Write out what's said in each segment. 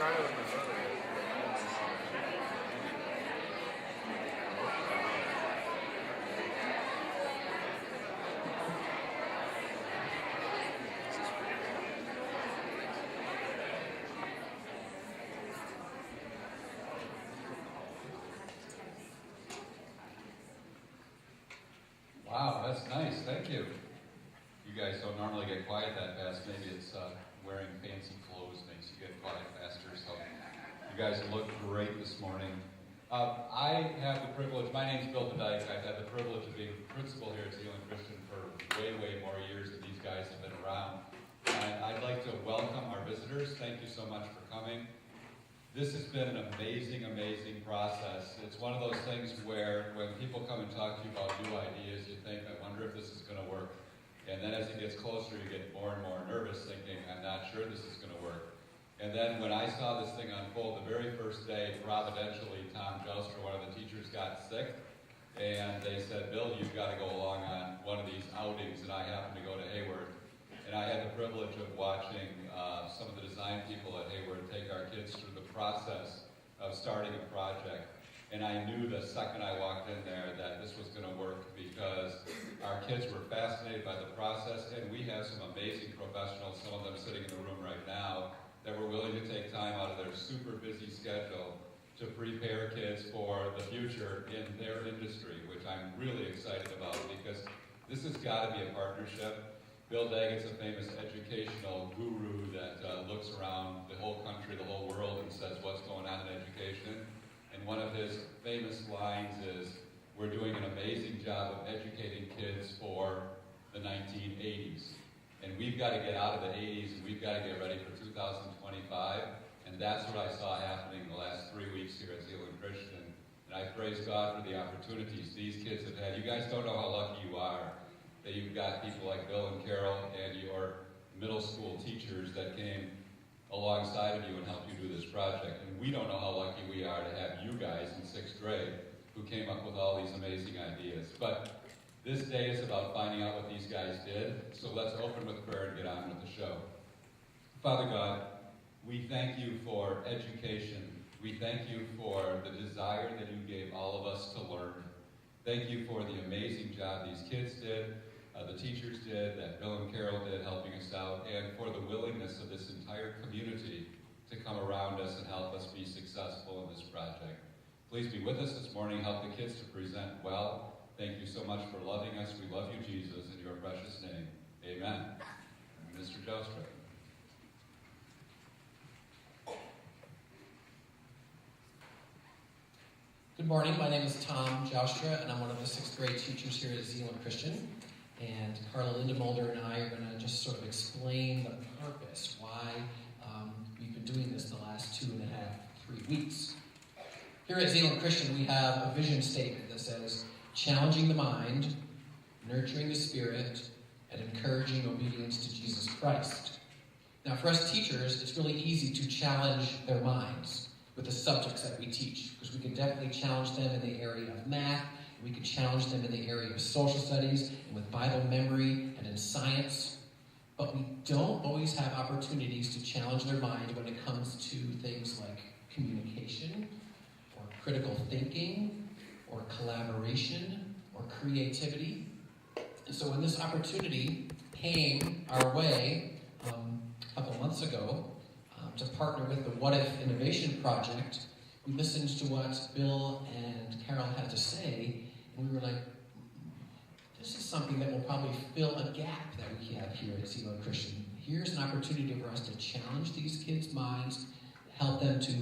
Wow, that's nice. Thank you. You guys don't normally get quiet that fast. Maybe it's wearing fancy clothes makes you get quiet faster. So you guys look great this morning. I have the privilege, my name's Bill Dyke. I've had the privilege of being principal here at Zeeland Christian for way, way more years than these guys have been around. And I'd like to welcome our visitors. Thank you so much for coming. This has been an amazing, amazing process. It's one of those things where when people come and talk to you about new ideas, you think, I wonder if this is going to work. And then as it gets closer, you get more and more nervous, thinking, I'm not sure this is going to work. And then when I saw this thing unfold, the very first day, providentially, Tom Joustra, one of the teachers, got sick. And they said, Bill, you've got to go along on one of these outings. And I happened to go to Hayward. And I had the privilege of watching some of the design people at Hayward take our kids through the process of starting a project. And I knew the second I walked in there that this was going to work because our kids were fascinated by the process, and we have some amazing professionals, some of them sitting in the room right now, that were willing to take time out of their super busy schedule to prepare kids for the future in their industry, which I'm really excited about because this has got to be a partnership. Bill Daggett's a famous educational guru that looks around the whole country, the whole world, and says what's going on in education. And one of his famous lines is, we're doing an amazing job of educating kids for the 1980s. And we've got to get out of the 80s, and we've got to get ready for 2025. And that's what I saw happening the last 3 weeks here at Zeeland Christian. And I praise God for the opportunities these kids have had. You guys don't know how lucky you are that you've got people like Bill and Carol and your middle school teachers that came alongside of you and helped you do this project. And we don't know how lucky we are to have you guys in 6th grade who came up with all these amazing ideas. But this day is about finding out what these guys did. So let's open with prayer and get on with the show. Father God, we thank you for education. We thank you for the desire that you gave all of us to learn. Thank you for the amazing job these kids did, the teachers did, that Bill and Carol did helping us out, and for the willingness of this entire community to come around us and help us be successful in this project. Please be with us this morning. Help the kids to present well. Thank you so much for loving us. We love you, Jesus, in your precious name. Amen. Mr. Joustra. Good morning. My name is Tom Joustra, and I'm one of the 6th grade teachers here at Zeeland Christian. And Carla Lindemulder and I are going to just sort of explain the purpose, why we've been doing this the last 2.5, 3 weeks. Here at Zeeland Christian, we have a vision statement that says, challenging the mind, nurturing the spirit, and encouraging obedience to Jesus Christ. Now, for us teachers, it's really easy to challenge their minds with the subjects that we teach, because we can definitely challenge them in the area of math, we can challenge them in the area of social studies, and with Bible memory, and in science. But we don't always have opportunities to challenge their mind when it comes to things like communication, or critical thinking, or collaboration, or creativity. And so when this opportunity came our way a couple months ago to partner with the What If Innovation Project, we listened to what Bill and Carol had to say, and we were like, this is something that will probably fill a gap that we have here at Zeeland Christian. Here's an opportunity for us to challenge these kids' minds, help them to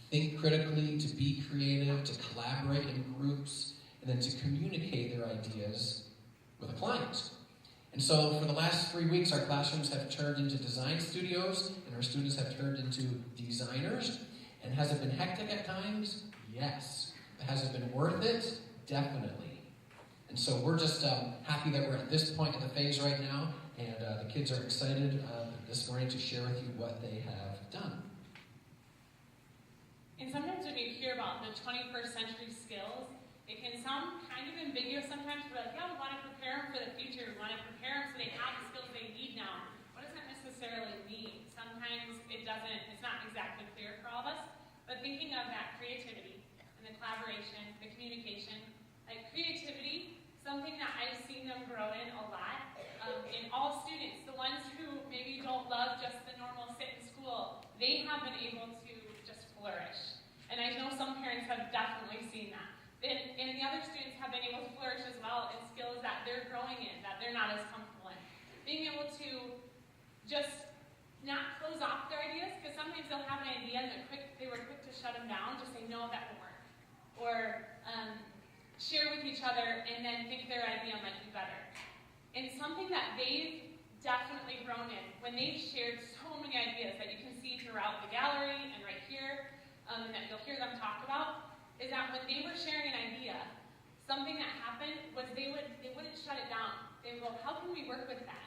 think critically, to be creative, to collaborate in groups, and then to communicate their ideas with a client. And so for the last 3 weeks, our classrooms have turned into design studios, and our students have turned into designers. And has it been hectic at times? Yes. Has it been worth it? Definitely. And so we're just happy that we're at this point in the phase right now, and the kids are excited this morning to share with you what they have done. And sometimes when you hear about the 21st century skills, it can sound kind of ambiguous sometimes. We're like, yeah, we want to prepare them for the future. We want to prepare them so they have the skills they need now. What does that necessarily mean? Sometimes it doesn't, it's not exactly clear for and grown in a lot. And all students, the ones who maybe don't love just the normal sit in school, they have been able to just flourish. And I know some parents have definitely seen that. And the other students have been able to flourish as well in skills that they're growing in, that they're not as comfortable in. Being able to just not close off their ideas, because sometimes they'll have an idea and they were quick to shut them down, just say, no, that won't work. Or share with each other and then think their idea might be better. And something that they've definitely grown in, when they've shared so many ideas that you can see throughout the gallery and right here, and that you'll hear them talk about, is that when they were sharing an idea, something that happened was they wouldn't shut it down. They would go, how can we work with that?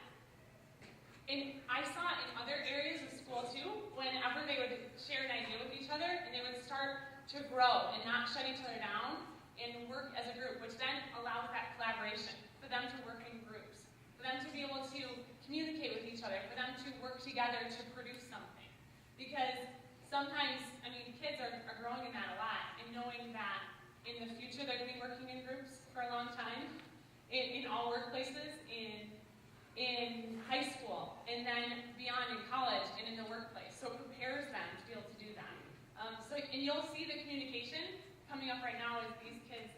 And I saw it in other areas of school too, whenever they would share an idea with each other, and they would start to grow and not shut each other down and work as a group, which then allows that collaboration, for them to work in groups, for them to be able to communicate with each other, for them to work together to produce something. Because sometimes, I mean, kids are growing in that a lot, and knowing that in the future they're going to be working in groups for a long time, in all workplaces, in high school, and then beyond in college and in the workplace. So it prepares them to be able to do that. And you'll see the communication coming up right now as these kids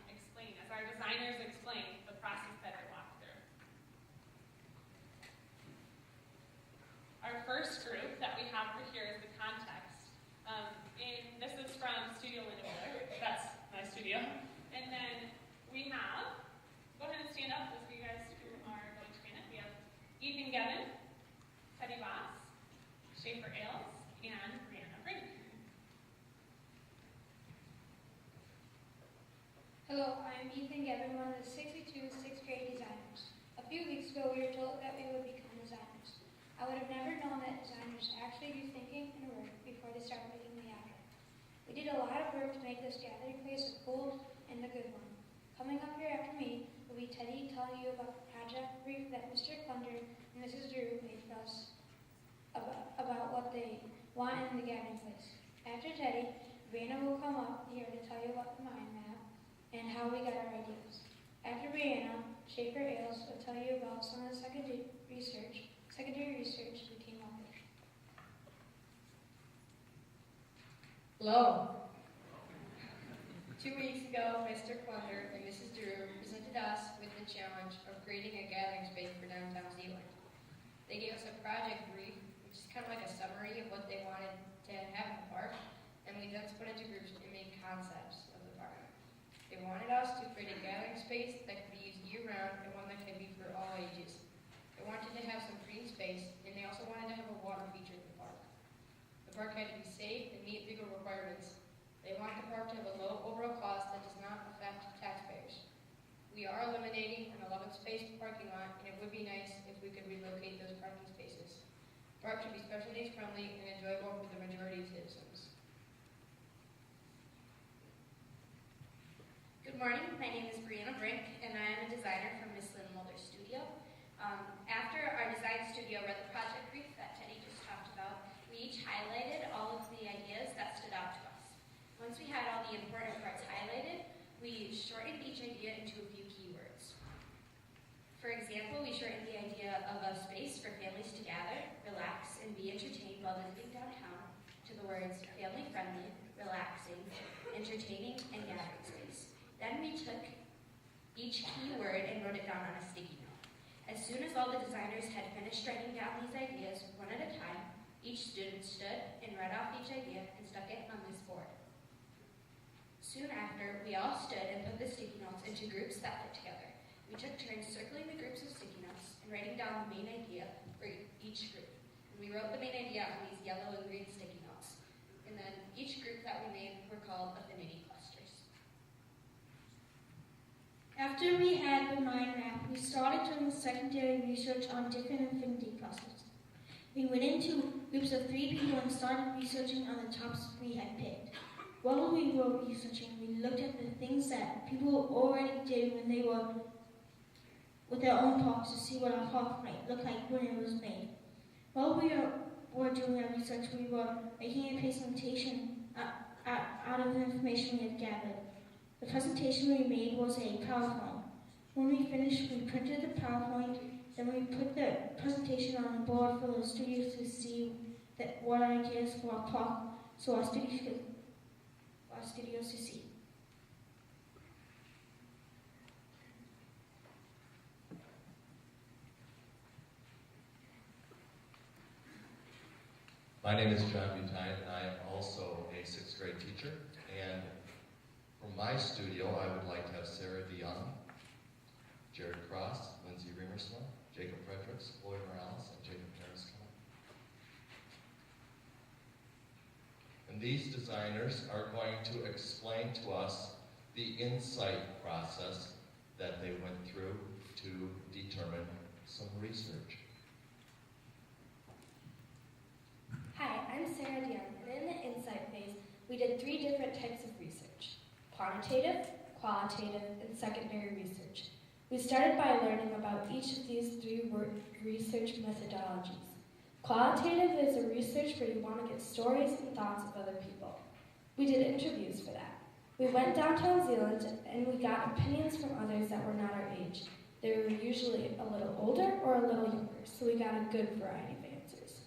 explain, as our designers explain the process that they walk through. Our first group that we have for here is the context. And this is from Studio Lindenmiller. That's my studio. And then we have, go ahead and stand up, those of you guys who are going to stand up. We have Ethan Gavin, Teddy Voss, Schaefer Ailes, and Brianna Brink. Hello, I'm Ethan Gavin, one of the 62 sixth grade designers. A few weeks ago, we were told that we would become designers. I would have never known that designers actually do thinking and work before they start making the object. We did a lot of work to make this gathering place a cool and a good one. Coming up here after me will be Teddy telling you about the project brief that Mr. Clunder and Mrs. Drew made for us about what they want in the gathering place. After Teddy, Brianna will come up here to tell you about the mind map and how we got our ideas. After Brianna, Schaefer Ailes will tell you about some of the secondary research we came up with. Hello. 2 weeks ago, Mr. Clunder and Mrs. Drew presented us with the challenge of creating a gathering space for downtown Zeeland. They gave us a project brief, which is kind of like a summary of what they wanted to have in the park, and we then split into groups and made concepts of the park. They wanted us to create a gathering space that could be used year-round and one that could be for all ages. They wanted to have some green space, and they also wanted to have a water feature in the park. The park had to be safe and meet legal requirements. They want the park to have a low overall cost that does not affect taxpayers. We are eliminating an 11-space parking lot, and it would be nice if we could relocate those parking spaces. The park should be special needs friendly and enjoyable for the majority of citizens. Good morning, my name is Brianna Brink, and I am a designer from Miss Lindenmulder Studio. After our design studio read the project brief that Teddy just talked about, we each highlighted all of the ideas that stood out to us. Once we had all the important parts highlighted, we shortened each idea into a few keywords. For example, we shortened the idea of a space for families to gather, relax, and be entertained while visiting downtown to the words family-friendly, relaxing, entertaining, and gathering space. Then we took each keyword and wrote it down on a sticky note. As soon as all the designers had finished writing down these ideas one at a time, each student stood and read off each idea and stuck it on this board. Soon after, we all stood and put the sticky notes into groups that fit together. We took turns circling the groups of sticky notes and writing down the main idea for each group. And we wrote the main idea on these yellow and green sticky notes. And then each group that we made were called affinity clusters. After we had the mind map, we started doing secondary research on different affinity clusters. We went into groups of 3 people and started researching on the topics we had picked. While we were researching, we looked at the things that people already did when they were with their own parks to see what our park might look like when it was made. While we were doing our research, we were making a presentation out of the information we had gathered. The presentation we made was a PowerPoint. When we finished, we printed the PowerPoint, then we put the presentation on a board for the students to see what ideas for our talk, so our studios to see. My name is John Butine, and I am also a 6th grade teacher. And from my studio, I would like to have Sarah DeYoung, Jared Cross, Lindsay Remersma, Jacob Fredericks, Lloyd Morales, and Jacob Harris come up. And these designers are going to explain to us the insight process that they went through to determine some research. Hi, I'm Sarah DeYoung, and in the insight phase, we did 3 different types of research: quantitative, qualitative, and secondary research. We started by learning about each of these 3 research methodologies. Qualitative is a research where you want to get stories and thoughts of other people. We did interviews for that. We went downtown Zeeland and we got opinions from others that were not our age. They were usually a little older or a little younger, so we got a good variety of answers.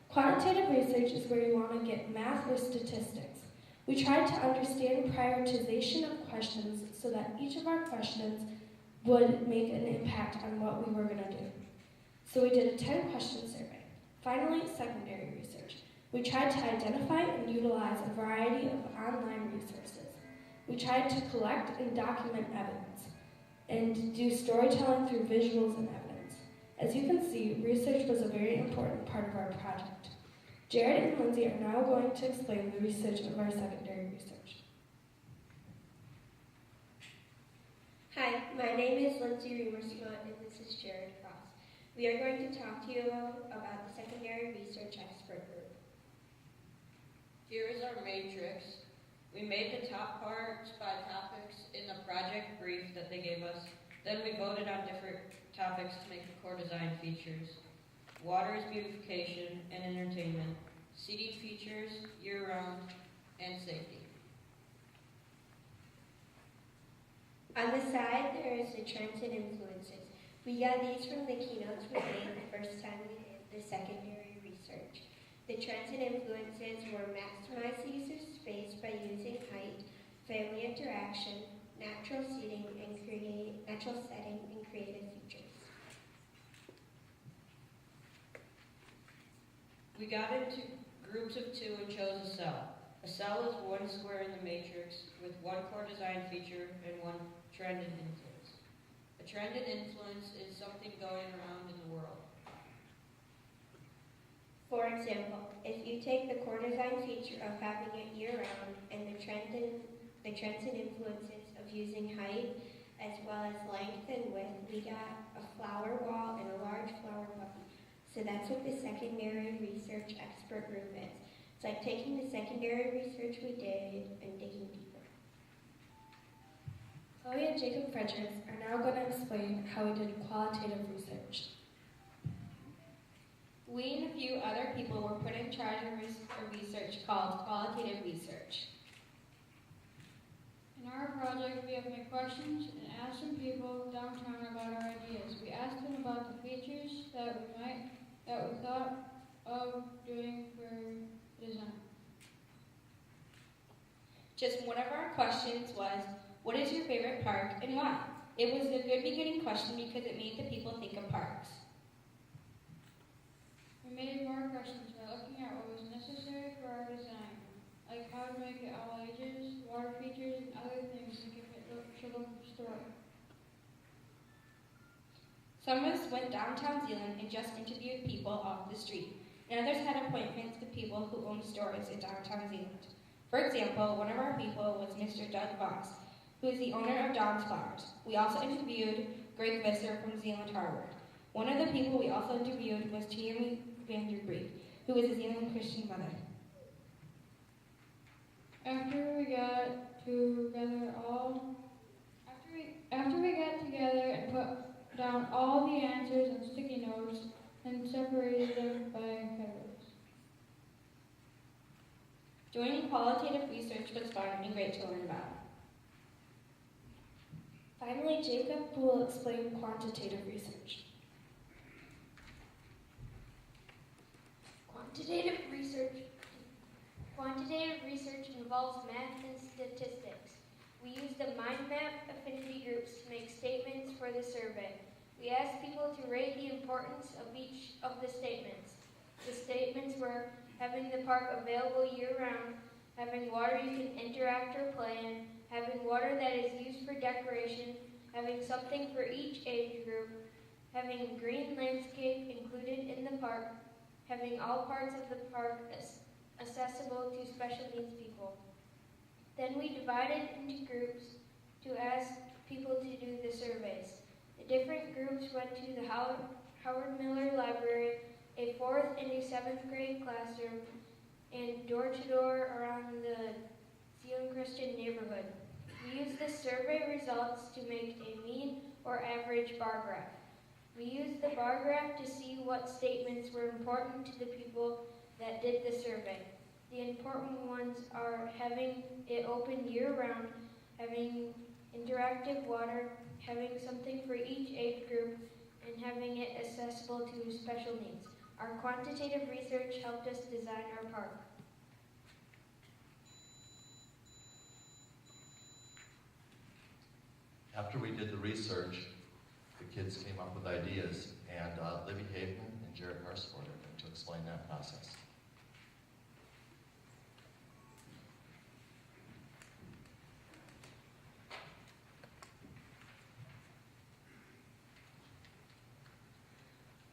Quantitative research is where you want to get math or statistics. We tried to understand prioritization of questions so that each of our questions would make an impact on what we were going to do. So we did a 10-question survey. Finally, secondary research. We tried to identify and utilize a variety of online resources. We tried to collect and document evidence and do storytelling through visuals and evidence. As you can see, research was a very important part of our project. Jared and Lindsay are now going to explain the research of our secondary research. Hi, my name is Lindsay Remersma and this is Jared Cross. We are going to talk to you about the secondary research expert group. Here is our matrix. We made the top parts by topics in the project brief that they gave us. Then we voted on different topics to make the core design features. Water is beautification and entertainment, seating features, year-round, and safety. On the side, there is the trends and influences. We got these from the keynotes we made the first time we did the secondary research. The trends and influences were maximize the user's space by using height, family interaction, natural setting, and creative features. We got into groups of 2 and chose a cell. A cell is 1 square in the matrix with 1 core design feature and 1 trend and influence. A trend and influence is something going around in the world. For example, if you take the core design feature of having it year-round and the trends and influences of using height as well as length and width, we got a flower wall and a large flower puppy. So that's what the secondary research expert group is. It's like taking the secondary research we did and digging deeper. Chloe and Jacob Fredericks are now going to explain how we did qualitative research. We and a few other people were put in charge of a research called qualitative research. In our project, we have made questions and asked some people downtown about our ideas. We asked them about the features that we thought of doing for design. Just one of our questions was, what is your favorite park and why? It was a good beginning question because it made the people think of parks. We made more questions by looking at what was necessary for our design, like how to make it all ages, water features, and other things to give it to look story. Some of us went downtown Zeeland and just interviewed people off the street, and others had appointments with people who owned stores in downtown Zeeland. For example, one of our people was Mr. Doug Voss, who is the owner of Don's Flowers. We also interviewed Greg Visser from Zeeland Harbor. One of the people we also interviewed was Tammy Vanderbree, who is a Zeeland Christian mother. After we got together and put down all the answers on sticky notes and separated them by categories. Doing qualitative research was fun and great to learn about. Finally, Jacob will explain quantitative research. Quantitative research involves math and statistics. We use the mind map affinity groups to make statements for the survey. We asked people to rate the importance of each of the statements. The statements were having the park available year-round, having water you can interact or play in, having water that is used for decoration, having something for each age group, having green landscape included in the park, having all parts of the park accessible to special needs people. Then we divided into groups to ask people to do the surveys. The different groups went to the Howard Miller Library, a 4th and a 7th grade classroom, and door-to-door around the Zeeland Christian neighborhood. We used the survey results to make a mean or average bar graph. We used the bar graph to see what statements were important to the people that did the survey. The important ones are having it open year-round, having interactive water, having something for each age group, and having it accessible to special needs. Our quantitative research helped us design our park. After we did the research, the kids came up with ideas, and Libby Haveman and Jared Harsford are going to explain that process.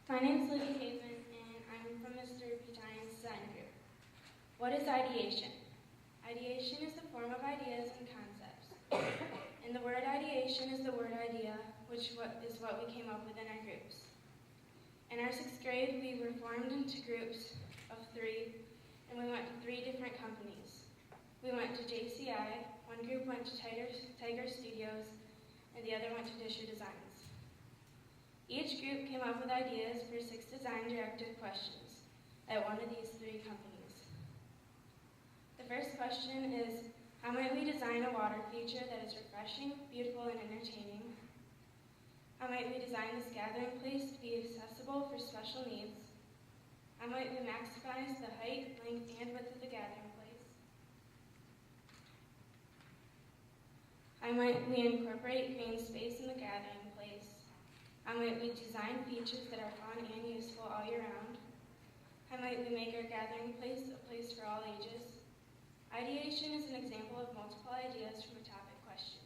My name is Libby Haveman, and I'm from Mr. Butanian's design group. What is ideation? Ideation is the form of ideas and concepts. And the word ideation is the word idea, which is what we came up with in our groups. In our 6th grade, we were formed into groups of 3, and we went to 3 different companies. We went to JCI, one group went to Tiger Studios, and the other went to Disher Designs. Each group came up with ideas for 6 design directed questions at one of these 3 companies. The first question is, how might we design a water feature that is refreshing, beautiful, and entertaining? How might we design this gathering place to be accessible for special needs? How might we maximize the height, length, and width of the gathering place? How might we incorporate green space in the gathering place? How might we design features that are fun and useful all year round? How might we make our gathering place a place for all ages? Ideation is an example of multiple ideas from a topic question.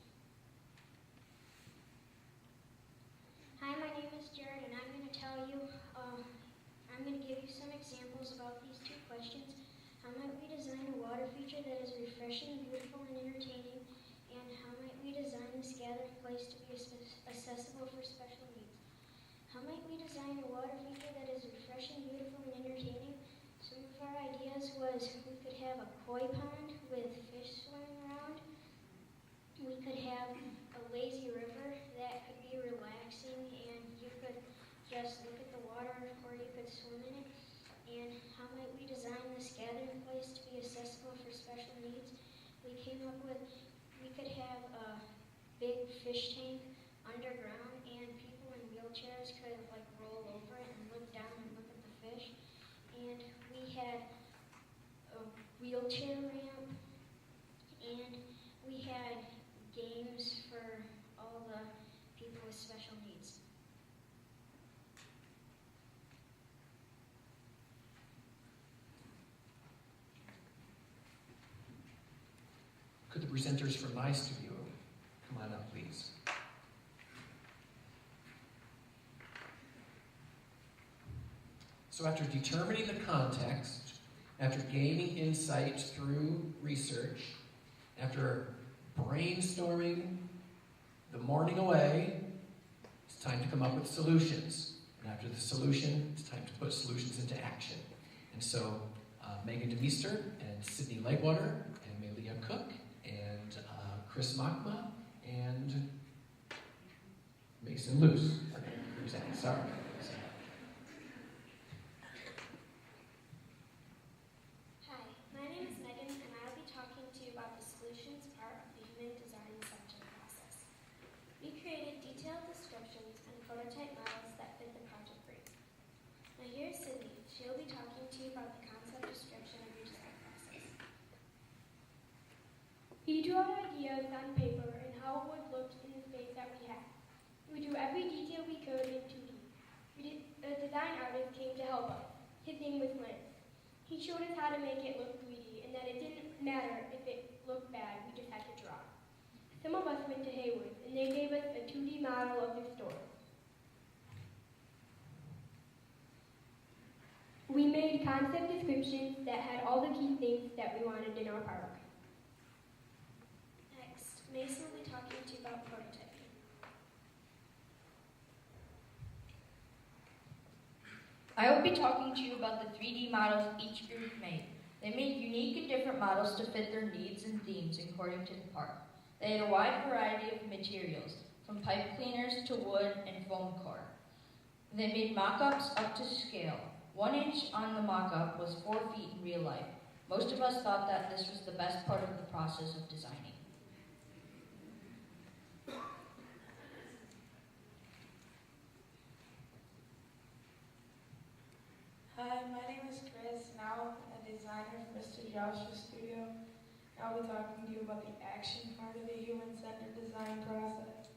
Hi, my name is Jared, and I'm going to tell you, I'm going to give you some examples about these 2 questions. How might we design a water feature that is refreshing, beautiful, and entertaining? And how might we design this gathering place to be accessible for special needs? How might we design a water feature that is refreshing, beautiful, and entertaining? Some of our ideas was we could have a koi pond with fish swimming around. We could have a lazy river that could be relaxing, and you could just look at the water or you could swim in it. And how might we design this gathering place to be accessible for special needs? We came up with, we could have a big fish tank underground, and people in wheelchairs could like roll over it and look down and look at the fish. And we had a wheelchair ramp, and we had games for all the people with special needs. Could the presenters from my studio come on up, please? So after determining the context, after gaining insight through research, after brainstorming the morning away, it's time to come up with solutions. And after the solution, it's time to put solutions into action. And so Megan DeMeester and Sydney Lightwater and Melia Cook and Chris Makma and Mason Luce. Sorry. Hi, my name is Megan, and I'll be talking to you about the solutions part of the human design subject process. We We drew out ideas on paper and how it would look in the space that we had. We drew every detail we could in 2D. A design artist came to help us. His name was Lynn. He showed us how to make it look 3D and that it didn't matter if it looked bad, we just had to draw. Some of us went to Haywood and they gave us a 2D model of their store. We made concept descriptions that had all the key things that we wanted in our park. Next, Mason will be talking to you about prototyping. I will be talking to you about the 3D models each group made. They made unique and different models to fit their needs and themes according to the park. They had a wide variety of materials, from pipe cleaners to wood and foam core. They made mock-ups up to scale. 1 inch on the mock-up was 4 feet in real life. Most of us thought that this was the best part of the process of designing. Hi, my name is Chris, and I'm a designer for Mr. Joshua's studio. I'll be talking to you about the action part of the human-centered design process.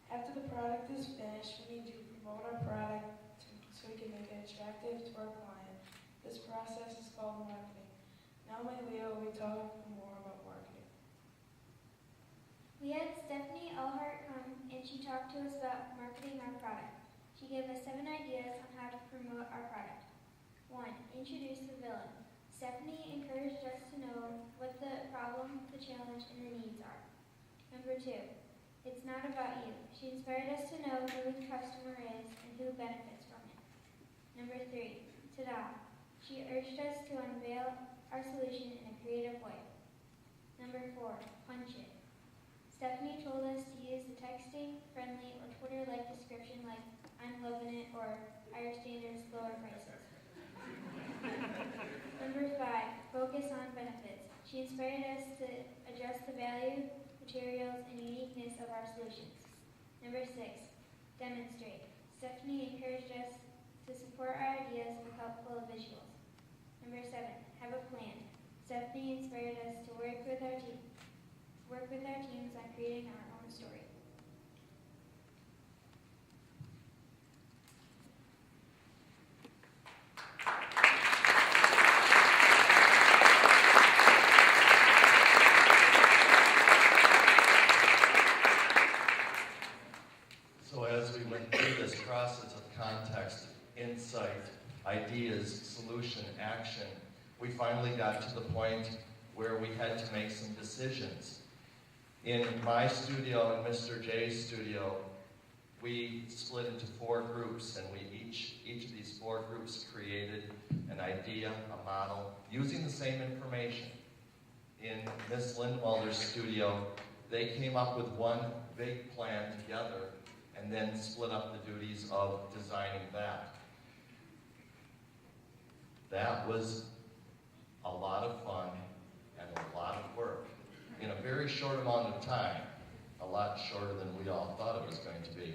After the product is finished, we need to promote our product so we can make it attractive to our client. This process is called marketing. Now my Leo will be talking more about marketing. We had Stephanie Elhart come and she talked to us about marketing our product. She gave us 7 ideas on how to promote our product. 1. Introduce the villain. Stephanie encouraged us to know what the problem, the challenge, and the needs are. Number 2. It's not about you. She inspired us to know who the customer is and who benefits from it. Number 3. Ta-da. She urged us to unveil our solution in a creative way. Number 4. Punch it. Stephanie told us to use the texting, friendly, or Twitter-like description like, I'm loving it, or higher standards, lower prices. Number 5, focus on benefits. She inspired us to address the value, materials, and uniqueness of our solutions. Number 6, demonstrate. Stephanie encouraged us to support our ideas with helpful visuals. Number 7, have a plan. Stephanie inspired us to work with our teams on creating our own story. So as we went through this process of context, insight, ideas, solution, action, we finally got to the point where we had to make some decisions. In my studio and Mr. J's studio, we split into 4 groups, and each of these 4 groups created an idea, a model, using the same information. In Miss Lindwalder's studio, they came up with one big plan together and then split up the duties of designing that. That was a lot of fun and a lot of work in a very short amount of time, a lot shorter than we all thought it was going to be.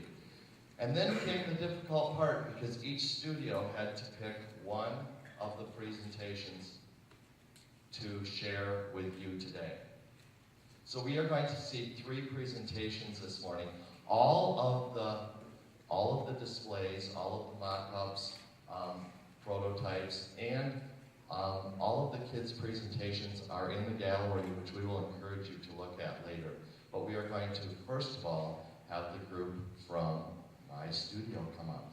And then came the difficult part, because each studio had to pick one of the presentations to share with you today. So we are going to see 3 presentations this morning. All of the displays, all of the mock-ups, prototypes, and all of the kids' presentations are in the gallery, which we will encourage you to look at later. But we are going to, first of all, have the group from my studio come up.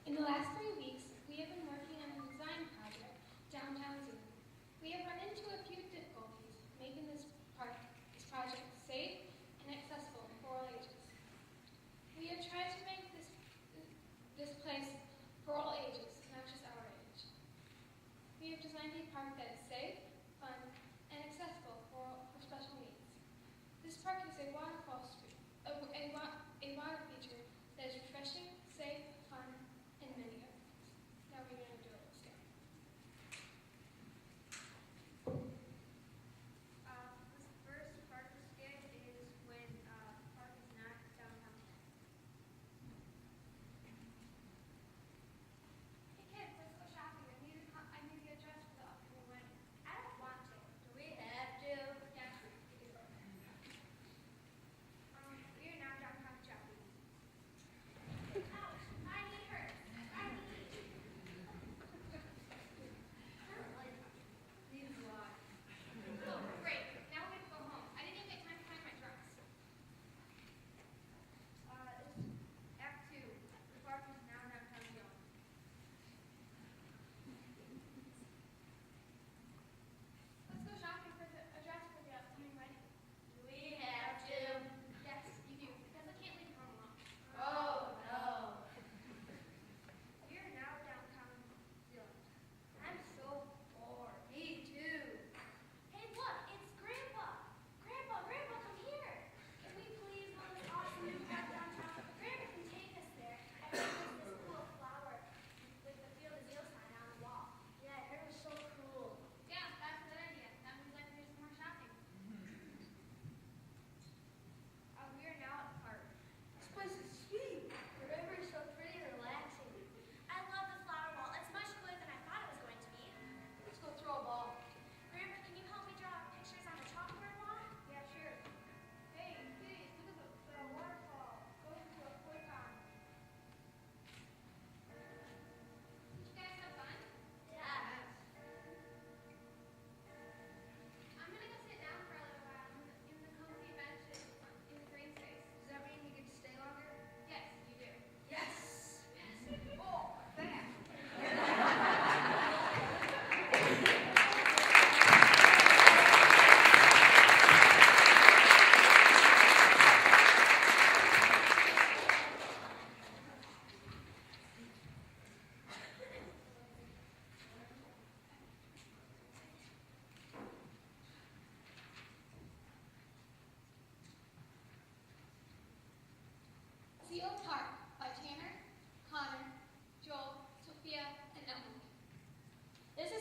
In the last 3 weeks, we have been working on a design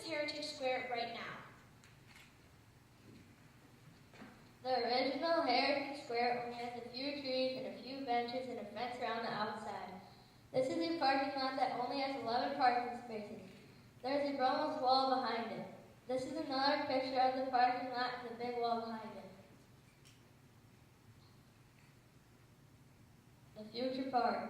Heritage Square right now? The original Heritage Square only has a few trees and a few benches and a fence around the outside. This is a parking lot that only has 11 parking spaces. There is a bronze wall behind it. This is another picture of the parking lot and the big wall behind it. The future park.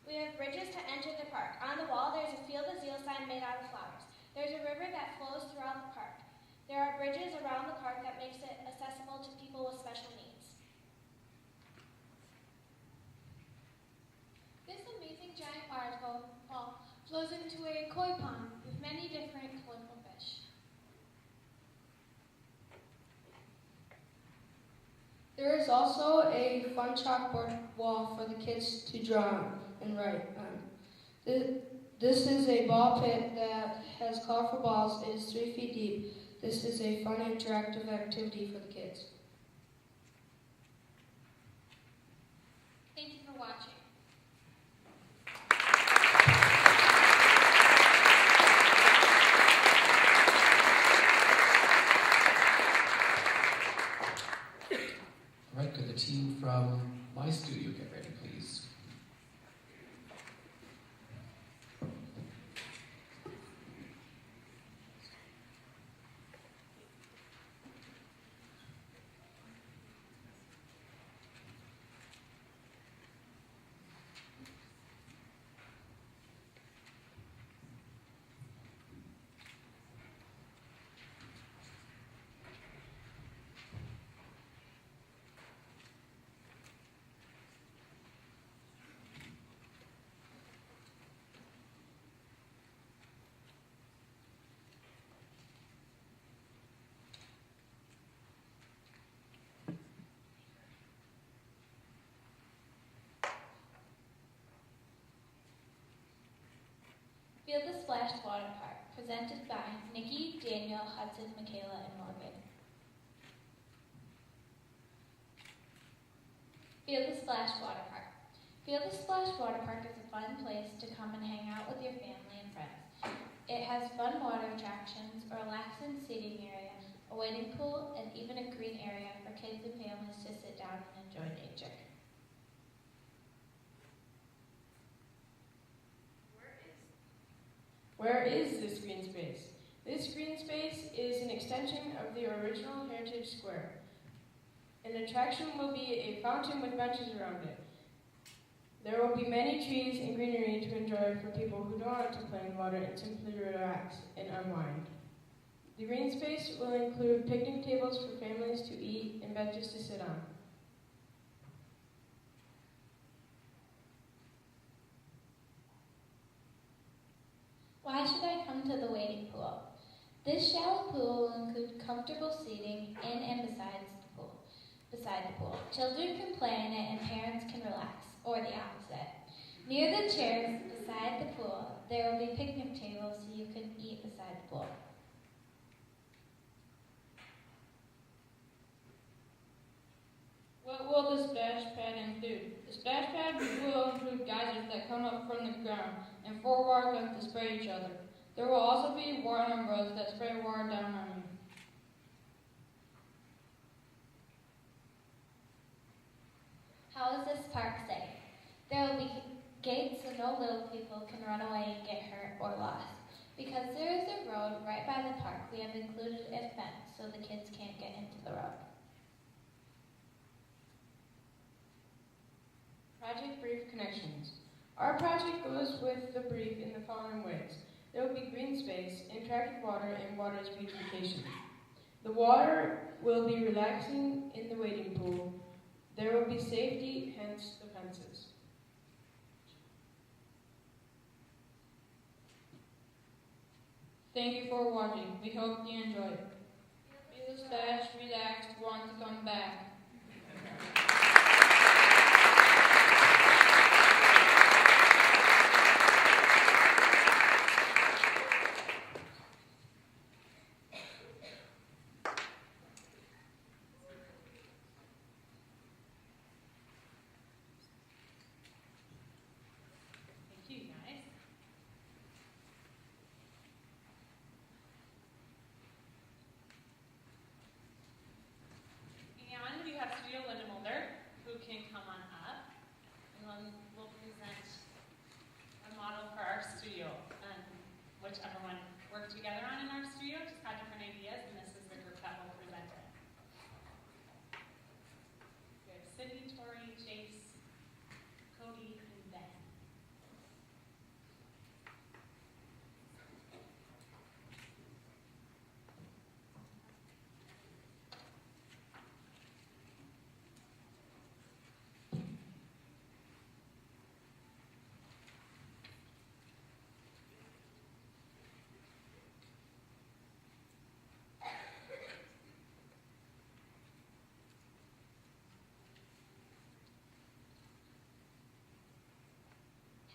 We have bridges to enter the park. On the wall, there's a Field of Zeal sign made out of flowers. There's a river that flows throughout the park. There are bridges around the park that makes it accessible to people with special needs. This amazing giant waterfall flows into a koi pond with many different colorful fish. There is also a fun chalkboard wall for the kids to draw and write on. This is a ball pit that has colorful balls. It is 3 feet deep. This is a fun interactive activity for the kids. Thank you for watching. All right, could the team from my studio get ready, please? Field the Splash Water Park, presented by Nikki, Daniel, Hudson, Michaela, and Morgan. Field the Splash Water Park. Field the Splash Water Park is a fun place to come and hang out with your family and friends. It has fun water attractions, a relaxing seating area, a wading pool, and even a green area for kids and families to sit down and enjoy nature. Where is this green space? This green space is an extension of the original Heritage Square. An attraction will be a fountain with benches around it. There will be many trees and greenery to enjoy for people who don't want to play in water and simply relax and unwind. The green space will include picnic tables for families to eat and benches to sit on. Why should I come to the wading pool? This shallow pool will include comfortable seating in and beside the pool. Children can play in it and parents can relax, or the opposite. Near the chairs beside the pool, there will be picnic tables so you can eat beside the pool. What will the splash pad include? The splash pad will include geysers that come up from the ground and 4 water guns to spray each other. There will also be water umbrellas that spray water down on you. How is this park safe? There will be gates so no little people can run away and get hurt or lost. Because there is a road right by the park, we have included a fence so the kids can't get into the road. Project Brief Connections. Our project goes with the brief in the following ways. There will be green space, interactive water, and water's beautification. The water will be relaxing in the wading pool. There will be safety, hence the fences. Thank you for watching. We hope you enjoyed it. Be the splash, relax, want to come back.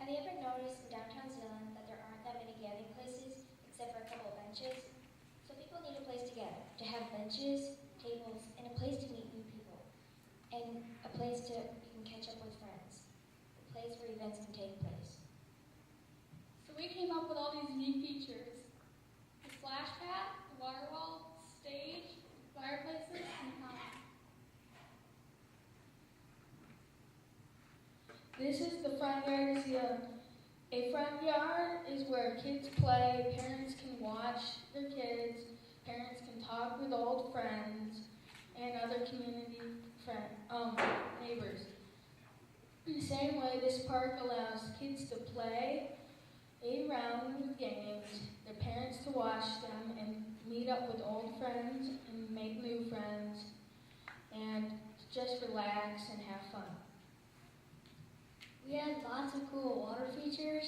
Have you ever noticed in downtown Zeeland that there aren't that many gathering places except for a couple of benches? So people need a place to gather, to have benches, tables, and a place to meet new people, and a place to you can catch up with friends, a place where events can take place. So we came up with all these neat features: the splash pad, the water wall, stage, fireplaces, and fountain. This is the front yard of Zeeland. A front yard is where kids play, parents can watch their kids, parents can talk with old friends and other community neighbors. In the same way, this park allows kids to play around with games, their parents to watch them and meet up with old friends and make new friends, and just relax and have fun. We had lots of cool water features.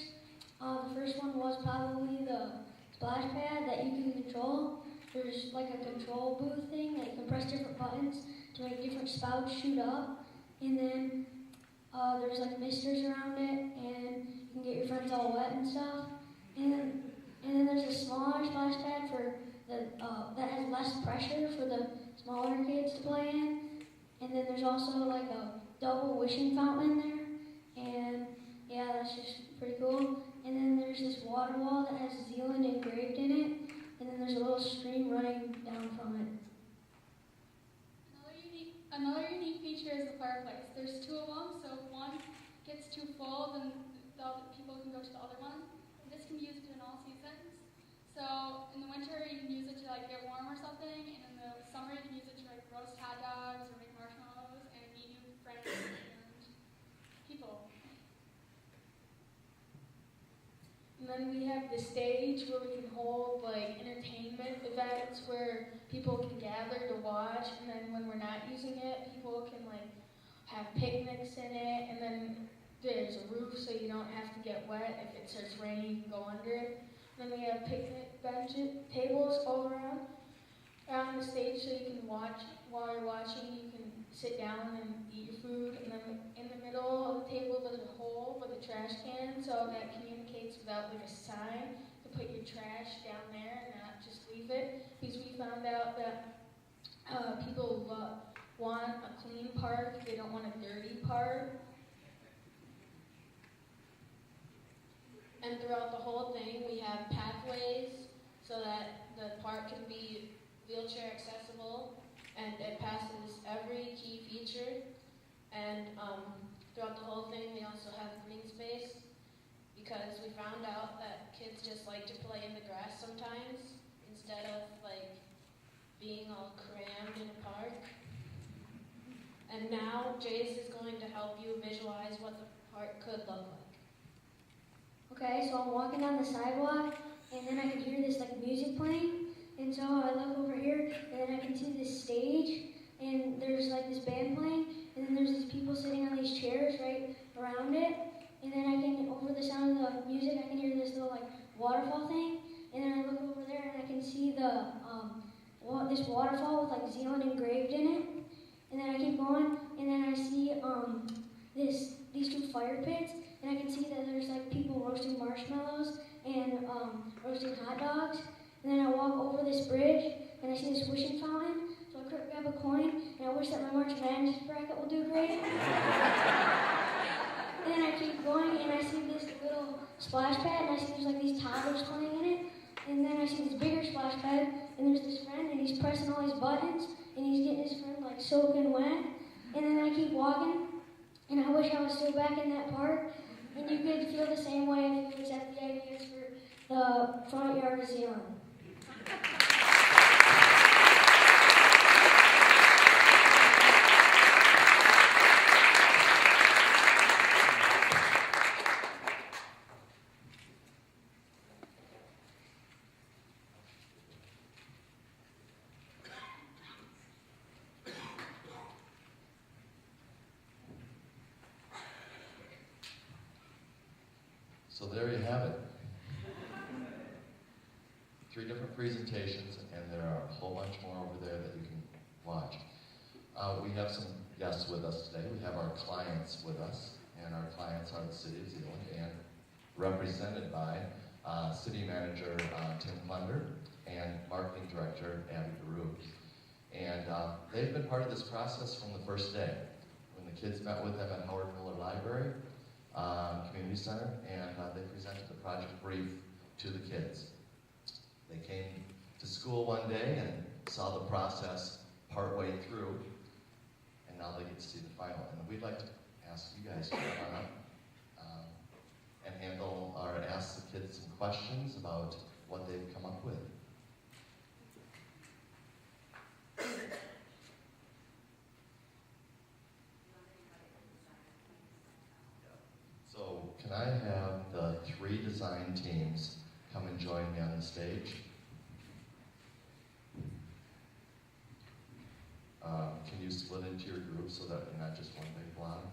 The first one was probably the splash pad that you can control. There's like a control booth thing that you can press different buttons to make different spouts shoot up. And then there's like misters around it, and you can get your friends all wet and stuff. And then there's a smaller splash pad for the that has less pressure for the smaller kids to play in. And then there's also like a double wishing fountain in there. And yeah, that's just pretty cool. And then there's this water wall that has Zeeland engraved in it. And then there's a little stream running down from it. Another unique feature is the fireplace. There's two of them, so if one gets too full, then the other people can go to the other one. And this can be used in all seasons. So in the winter, you can use it to like get warm or something, and in the summer, you can use it to like roast hot dogs or make marshmallows and meet new friends and people. And then we have the stage where we can hold like entertainment events where people can gather to watch, and then when we're not using it, people can like have picnics in it, and then there's a roof so you don't have to get wet. If it starts raining, you can go under it. And then we have picnic benches, tables all around the stage so you can watch. While you're watching, you can sit down and eat your food, and then in the middle of the table there's a hole with a trash can, so that communicates without like a sign to put your trash down there and not just leave it, because we found out that people want a clean park, they don't want a dirty park. And throughout the whole thing we have pathways so that the park can be wheelchair accessible, and it passes every key feature. And throughout the whole thing we also have green space, because we found out that kids just like to play in the grass sometimes instead of like being all crammed in a park. And now Jace is going to help you visualize what the park could look like. Okay, so I'm walking down the sidewalk, and then I can hear this like music playing. And so I look over here, and then I can see this stage, and there's like this band playing, and then there's these people sitting on these chairs right around it. And then I can, over the sound of the music, I can hear this little like waterfall thing. And then I look over there, and I can see the this waterfall with like Zeeland engraved in it. And then I keep going, and then I see these two fire pits, and I can see that there's like people roasting marshmallows and roasting hot dogs. And then I walk over this bridge, and I see this wishing fountain. So I grab a coin, and I wish that my March Madness bracket will do great. And then I keep going, and I see this little splash pad, and I see there's like these toddlers playing in it. And then I see this bigger splash pad, and there's this friend, and he's pressing all these buttons, and he's getting his friend like soaking wet. And then I keep walking, and I wish I was still back in that park. And you could feel the same way if you accept the ideas for the front yard of Zeeland. So there you have it. 3 different presentations, and there are a whole bunch more over there that you can watch. We have some guests with us today. We have our clients with us, and our clients are the City of Zeeland, and represented by City Manager Tim Plunder and Marketing Director Abby Baru. And they've been part of this process from the first day, when the kids met with them at Howard Miller Library Community Center, and they presented the project brief to the kids. They came to school one day and saw the process partway through, and now they get to see the final. And we'd like to ask you guys to come on up and handle or ask the kids some questions about what they've come up with. So can I have the 3 design teams come and join me on the stage? Can you split into your group so that you're not just one big blob?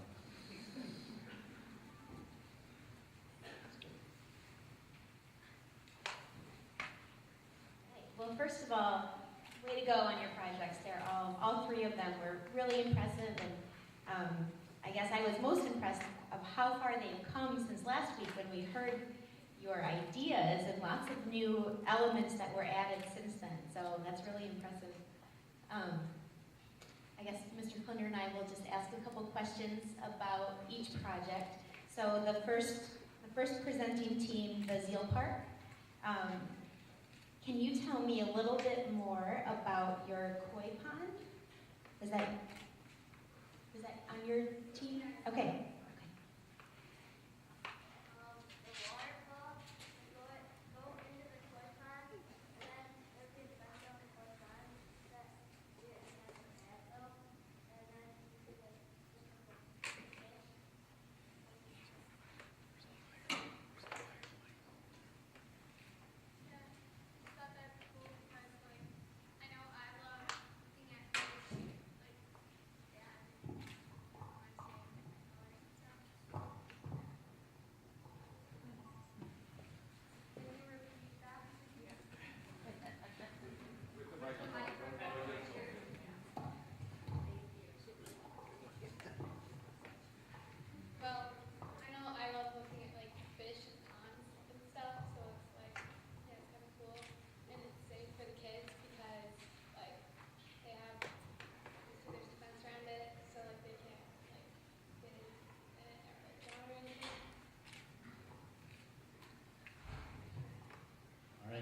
Well, first of all, way to go on your projects. They're all 3 of them were really impressive, and I guess I was most impressed of how far they've come since last week when we heard your ideas and lots of new elements that were added since then. So that's really impressive. I guess Mr. Plunder and I will just ask a couple questions about each project. So the first presenting team, the Zeal Park. Can you tell me a little bit more about your koi pond? Is that on your team? Okay.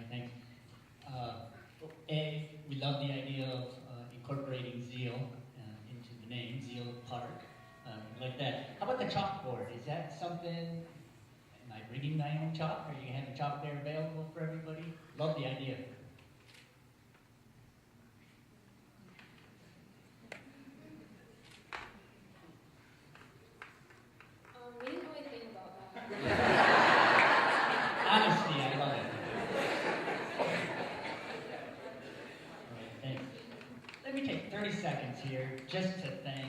Thanks. We love the idea of incorporating Zeal into the name, Zeal Park, like that. How about the chalkboard? Is that something, am I bringing my own chalk? Are you going to have a chalk there available for everybody? Love the idea. We didn't really think about that. Honestly, I love it. Thanks. Let me take 30 seconds here just to thank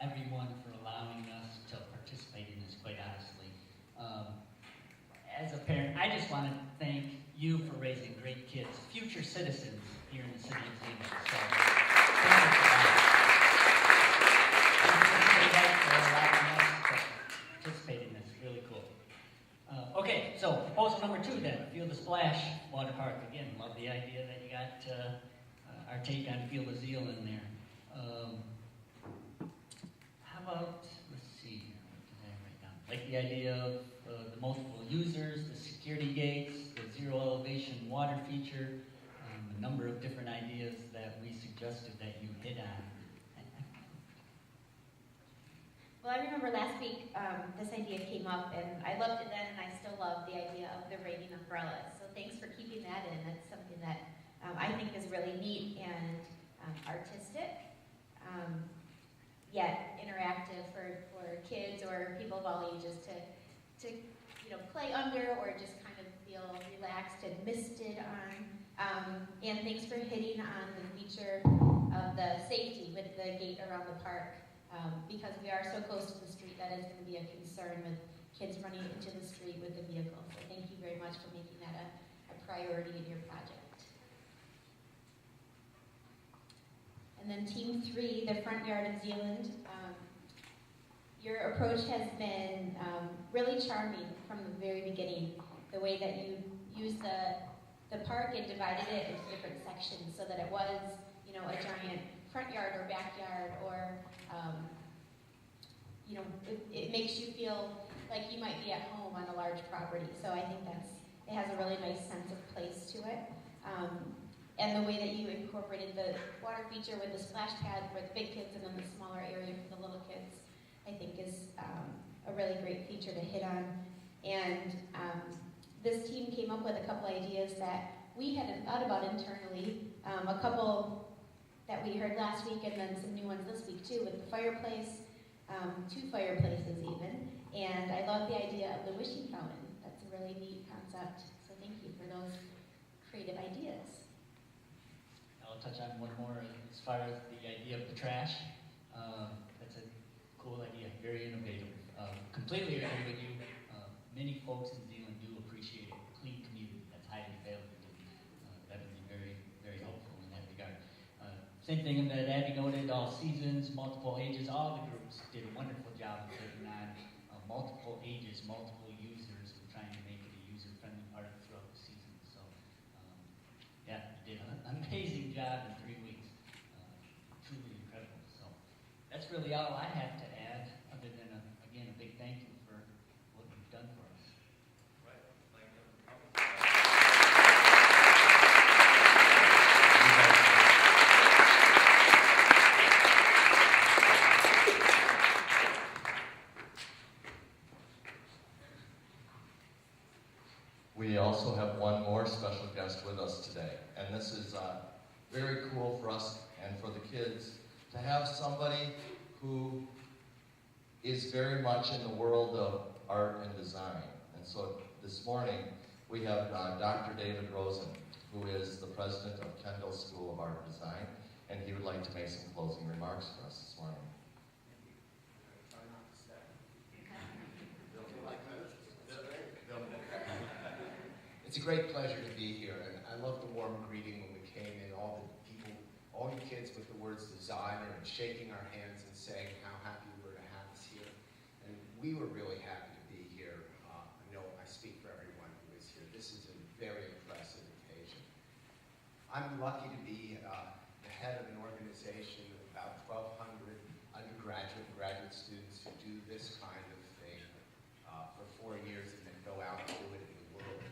everyone for allowing us to participate in this, quite honestly. As a parent, I just want to thank you for raising great kids, future citizens here in the city of Zeeland. So, thank you for that. Thank you for allowing us to participate in this. Really cool. Okay, so proposal number 2 then, Feel the Splash Water Park. Again, love the idea that you got our take on Feel the Zeal in there. How about, let's see, what did I write down? Like the idea of the multiple users, the security gates, the zero elevation water feature, a number of different ideas that we suggested that you hit on. Well, I remember last week this idea came up, and I loved it then, and I still love the idea of the raining umbrellas. So thanks for keeping that in. That's something that I think is really neat and artistic, yet interactive for kids or people of all ages to play under or just kind of feel relaxed and misted on. And thanks for hitting on the feature of the safety with the gate around the park. Because we are so close to the street, that is going to be a concern with kids running into the street with the vehicle. So thank you very much for making that a priority in your project. And then team 3, the front yard of Zeeland. Your approach has been really charming from the very beginning. The way that you used the park and divided it into different sections so that it was, a giant front yard or backyard, or it makes you feel like you might be at home on a large property. So I think it has a really nice sense of place to it. And the way that you incorporated the water feature with the splash pad for the big kids and then the smaller area for the little kids, I think is a really great feature to hit on. And this team came up with a couple ideas that we hadn't thought about internally. A couple that we heard last week, and then some new ones this week too, with the fireplace, 2 fireplaces even. And I love the idea of the wishing fountain. That's a really neat concept. So thank you for those creative ideas. I'll touch on one more as far as the idea of the trash. That's a cool idea, very innovative. Completely agree with you. Many folks in Zeeland do appreciate a clean community. That's highly valuable. That would be very, very helpful in that regard. Same thing that Abby noted, all seasons, multiple ages, all the groups did a wonderful job of taking on multiple ages, multiple users, and trying to make it a user-friendly park throughout the season. So, yeah, you did an amazing job in 3 weeks. Truly incredible. So, that's really all I have to add, other than, again, a big thank you for what you've done for us. Right. Thank you. We also have one more special guest with us today, and this is very cool for us and for the kids to have somebody who is very much in the world of art and design. And so this morning we have Dr. David Rosen, who is the president of Kendall School of Art and Design, and he would like to make some closing remarks for us this morning. It's a great pleasure to be here, and I love the warm greeting when we came in, all the people, all you kids with the words designer and shaking our hands and saying how happy we were to have us here. And we were really happy to be here. I know I speak for everyone who is here. This is a very impressive occasion. I'm lucky to be the head of an organization of about 1,200 undergraduate and graduate students who do this kind of thing for 4 years and then go out and do it in the world.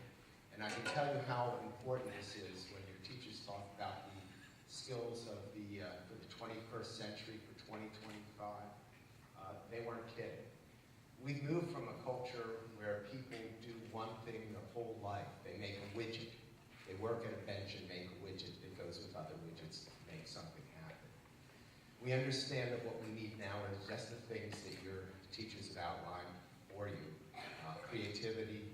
And I can tell you how important this is when your teachers talk about the skills of for the 21st century, for 2025. They weren't kidding. We've moved from a culture where people do one thing their whole life. They make a widget. They work at a bench and make a widget that goes with other widgets to make something happen. We understand that what we need now are just the things that your teachers have outlined for you. Creativity,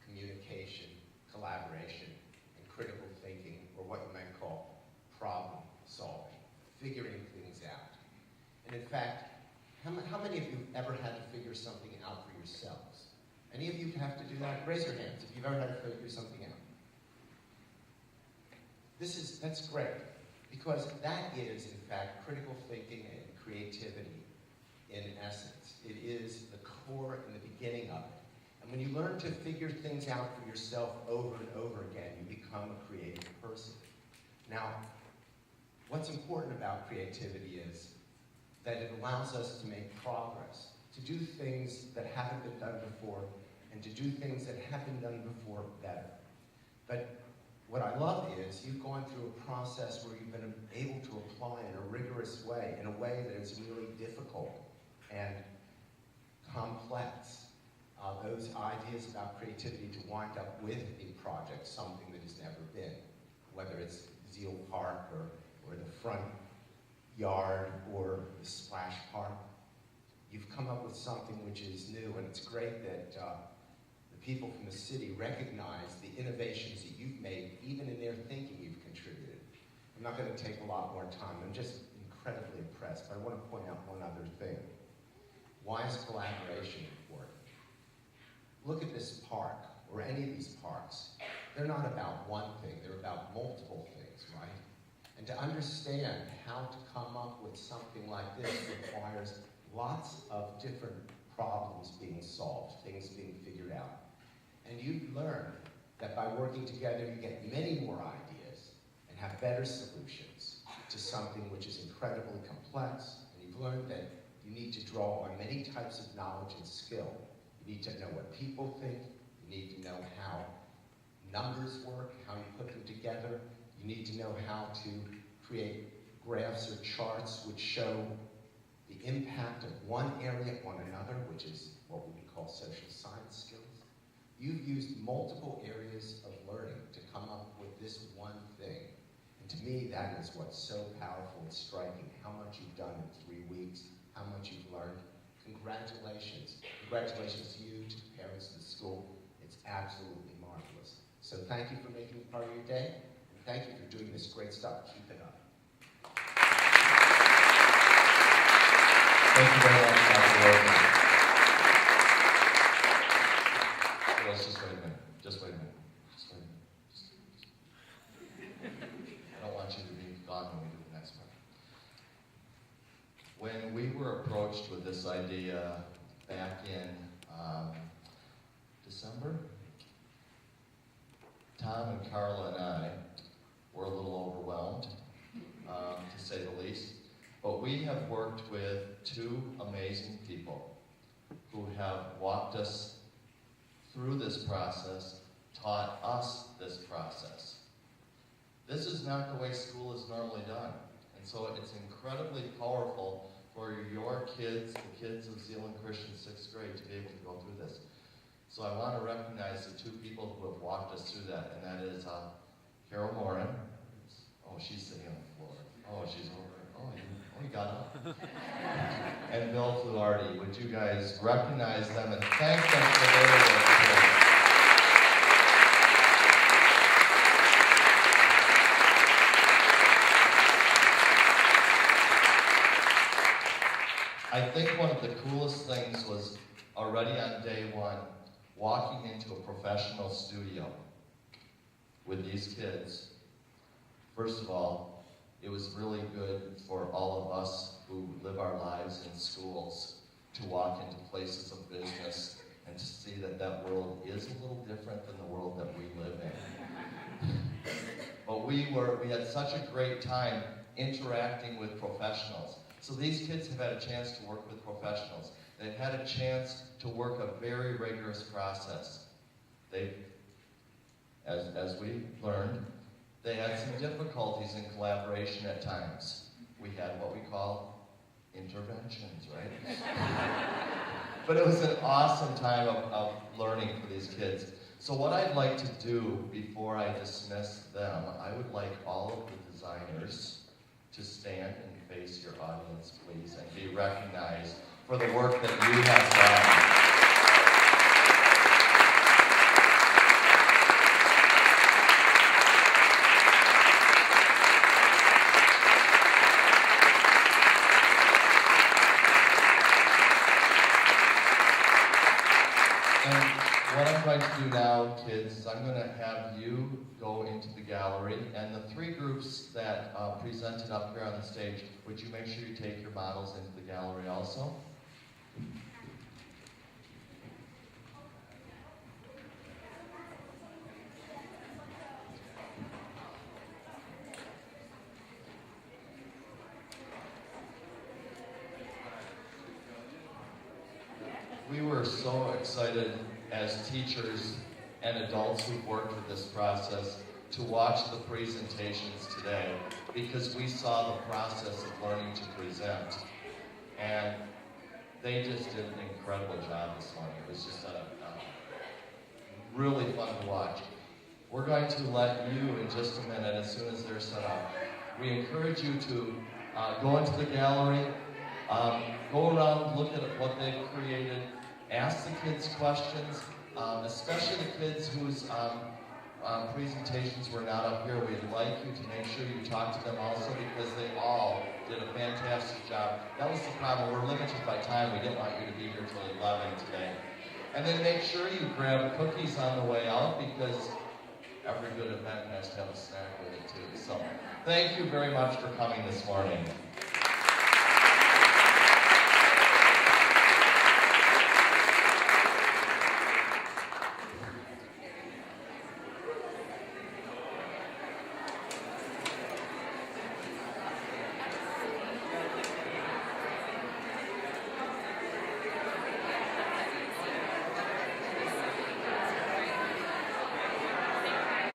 communication, collaboration, and critical thinking, or what you might call problem solving, figuring things out. And in fact, how many of you have ever had to figure something out for yourselves? Any of you have to do that? Raise your hands if you've ever had to figure something out. That's great, because that is, in fact, critical thinking and creativity in essence. It is the core and the beginning of it. And when you learn to figure things out for yourself over and over again, you become a creative person. Now, what's important about creativity is that it allows us to make progress, to do things that haven't been done before, and to do things that have been done before better. But what I love is you've gone through a process where you've been able to apply in a rigorous way, in a way that is really difficult and complex. Those ideas about creativity to wind up with a project, something that has never been, whether it's Zeal Park or the front yard or the splash park. You've come up with something which is new, and it's great that the people from the city recognize the innovations that you've made, even in their thinking you've contributed. I'm not going to take a lot more time. I'm just incredibly impressed, but I want to point out one other thing. Why is collaboration important? Look at this park, or any of these parks. They're not about one thing, they're about multiple things, right? And to understand how to come up with something like this requires lots of different problems being solved, things being figured out. And you've learned that by working together, you get many more ideas and have better solutions to something which is incredibly complex. And you've learned that you need to draw on many types of knowledge and skill. You need to know what people think. You need to know how numbers work, how you put them together. You need to know how to create graphs or charts which show the impact of one area on another, which is what we would call social science skills. You've used multiple areas of learning to come up with this one thing. And to me, that is what's so powerful and striking, how much you've done in 3 weeks, how much you've learned. Congratulations. Congratulations to you, to the parents, to the school. It's absolutely marvelous. So thank you for making it part of your day, and thank you for doing this great stuff. Keep it up. Thank you very much, Dr. Rosen. Let's just wait a minute. Just wait a minute. Just wait a minute. I don't want you to be gone when we do the next one. When we were approached with this idea back in December, Tom and Carla and I were a little overwhelmed, to say the least. But we have worked with 2 amazing people who have walked us through this process, taught us this process. This is not the way school is normally done. And so it's incredibly powerful for your kids, the kids of Zeeland Christian 6th grade, to be able to go through this. So I want to recognize the 2 people who have walked us through that, and that is Carol Morin. Oh, she's sitting on the floor. Oh, she's over. Oh, you got up. And Bill Fluardi. Would you guys recognize them and thank them for their work? I think one of the coolest things was already on day 1, walking into a professional studio with these kids. First of all, it was really good for all of us who live our lives in schools to walk into places of business and to see that that world is a little different than the world that we live in. But we had such a great time interacting with professionals. So these kids have had a chance to work with professionals. They've had a chance to work a very rigorous process. As we learned, they had some difficulties in collaboration at times. We had what we call interventions, right? But it was an awesome time of learning for these kids. So what I'd like to do before I dismiss them, I would like all of the designers to stand and face your audience, please, and be recognized for the work that you have done. What I'm going to do now, kids, is I'm going to have you go into the gallery, and the 3 groups that presented up here on the stage, would you make sure you take your models into the gallery also? We were so excited as teachers and adults who've worked with this process to watch the presentations today, because we saw the process of learning to present. And they just did an incredible job this morning. It was just really fun to watch. We're going to let you, in just a minute, as soon as they're set up, we encourage you to go into the gallery, go around, look at what they've created, ask the kids questions, especially the kids whose presentations were not up here. We'd like you to make sure you talk to them also, because they all did a fantastic job. That was the problem. We're limited by time. We didn't want you to be here till 11 today. And then make sure you grab cookies on the way out, because every good event has to have a snack with it too. So thank you very much for coming this morning.